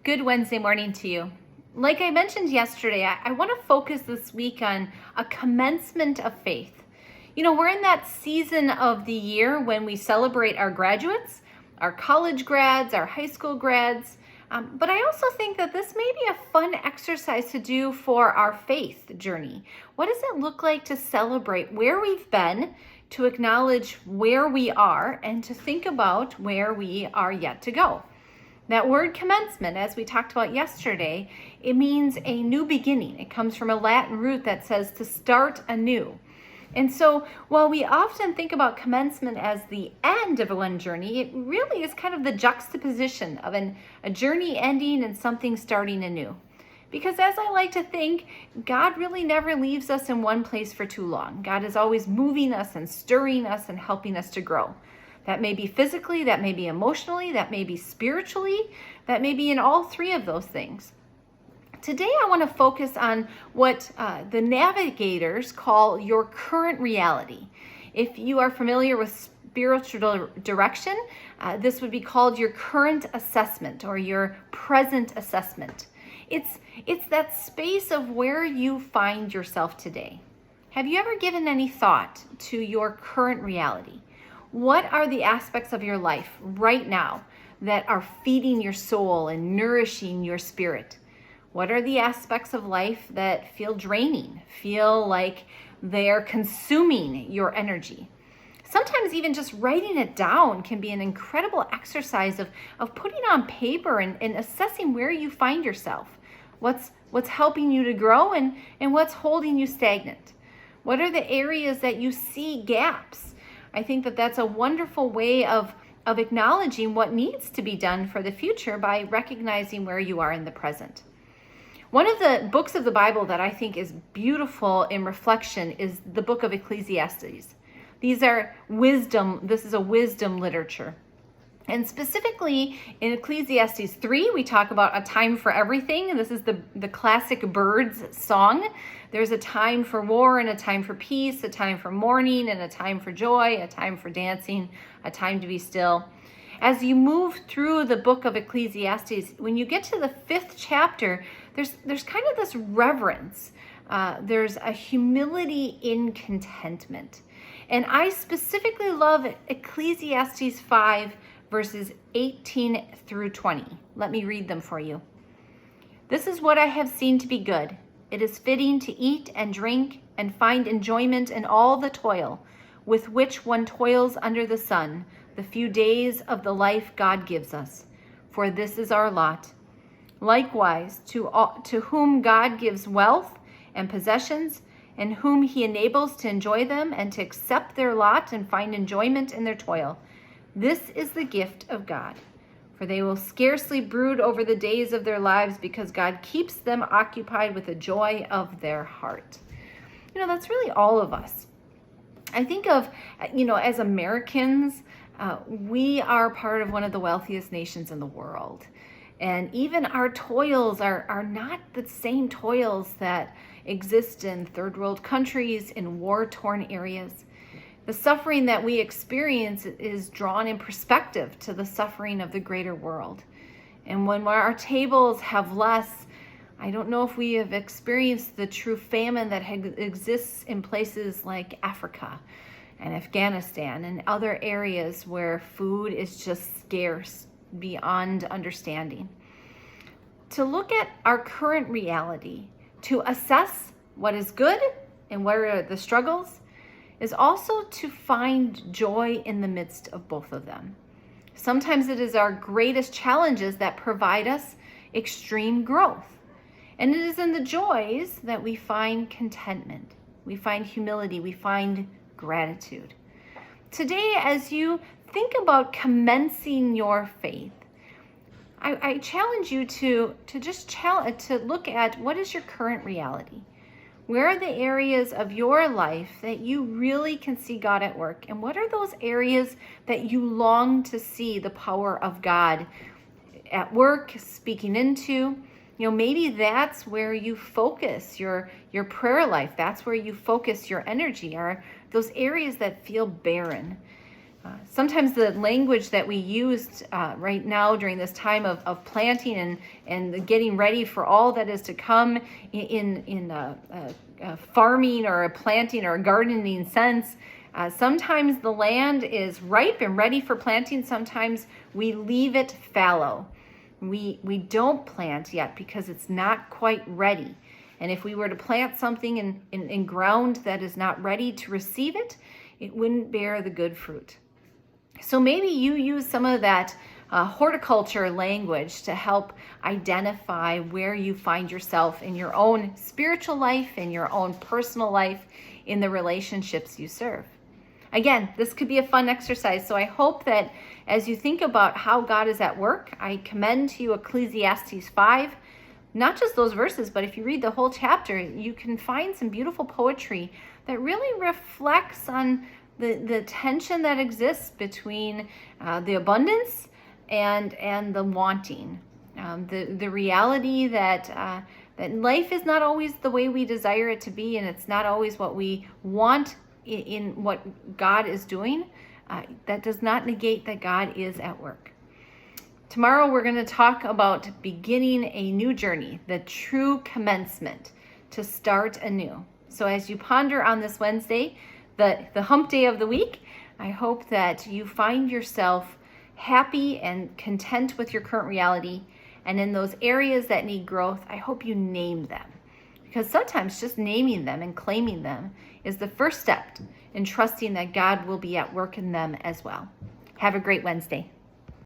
Good Wednesday morning to you. Like I mentioned yesterday, I want to focus this week on a commencement of faith. You know, we're in that season of the year when we celebrate our graduates, our college grads, our high school grads. But I also think that this may be a fun exercise to do for our faith journey. What does it look like to celebrate where we've been, to acknowledge where we are, and to think about where we are yet to go? That word commencement, as we talked about yesterday, it means a new beginning. It comes from a Latin root that says to start anew. And so while we often think about commencement as the end of one journey, it really is kind of the juxtaposition of a journey ending and something starting anew. Because as I like to think, God really never leaves us in one place for too long. God is always moving us and stirring us and helping us to grow. That may be physically, that may be emotionally, that may be spiritually, that may be in all three of those things. Today I want to focus on what the navigators call your current reality. If you are familiar with spiritual direction, this would be called your current assessment or your present assessment. It's that space of where you find yourself today. Have you ever given any thought to your current reality? What are the aspects of your life right now that are feeding your soul and nourishing your spirit? What are the aspects of life that feel draining, feel like they're consuming your energy? Sometimes even just writing it down can be an incredible exercise of putting on paper and assessing where you find yourself. What's helping you to grow and what's holding you stagnant? What are the areas that you see gaps? I think that that's a wonderful way of acknowledging what needs to be done for the future by recognizing where you are in the present. One of the books of the Bible that I think is beautiful in reflection is the book of Ecclesiastes. These are wisdom, this is a wisdom literature. And specifically in Ecclesiastes 3, we talk about a time for everything. And this is the classic birds song. There's a time for war and a time for peace, a time for mourning and a time for joy, a time for dancing, a time to be still. As you move through the book of Ecclesiastes, when you get to the 5th chapter, there's kind of this reverence. There's a humility in contentment. And I specifically love Ecclesiastes 5, verses 18 through 20. Let me read them for you. This is what I have seen to be good. It is fitting to eat and drink and find enjoyment in all the toil with which one toils under the sun, the few days of the life God gives us. For this is our lot. Likewise, to whom God gives wealth and possessions, and whom he enables to enjoy them and to accept their lot and find enjoyment in their toil. This is the gift of God, for they will scarcely brood over the days of their lives because God keeps them occupied with the joy of their heart. You know, that's really all of us. I think of, as Americans, we are part of one of the wealthiest nations in the world. And even our toils are not the same toils that exist in third world countries, in war-torn areas. The suffering that we experience is drawn in perspective to the suffering of the greater world. And when our tables have less, I don't know if we have experienced the true famine that exists in places like Africa and Afghanistan and other areas where food is just scarce beyond understanding. To look at our current reality, to assess what is good and what are the struggles, is also to find joy in the midst of both of them. Sometimes it is our greatest challenges that provide us extreme growth. And it is in the joys that we find contentment, we find humility, we find gratitude. Today, as you think about commencing your faith, I challenge you to look at what is your current reality. Where are the areas of your life that you really can see God at work? And what are those areas that you long to see the power of God at work, speaking into? Maybe that's where you focus your prayer life. That's where you focus your energy, are those areas that feel barren. Sometimes the language that we used right now during this time of planting and getting ready for all that is to come in farming or a planting or a gardening sense, sometimes the land is ripe and ready for planting. Sometimes we leave it fallow. We don't plant yet because it's not quite ready. And if we were to plant something in ground that is not ready to receive it, it wouldn't bear the good fruit. So maybe you use some of that horticulture language to help identify where you find yourself in your own spiritual life, in your own personal life, in the relationships you serve. Again, this could be a fun exercise. So I hope that as you think about how God is at work, I commend to you Ecclesiastes 5, not just those verses, but if you read the whole chapter, you can find some beautiful poetry that really reflects on the tension that exists between the abundance and the wanting. The reality that life is not always the way we desire it to be, and it's not always what we want in what God is doing. That does not negate that God is at work. Tomorrow we're going to talk about beginning a new journey, the true commencement, to start anew. So as you ponder on this Wednesday, the hump day of the week, I hope that you find yourself happy and content with your current reality. And in those areas that need growth, I hope you name them. Because sometimes just naming them and claiming them is the first step in trusting that God will be at work in them as well. Have a great Wednesday.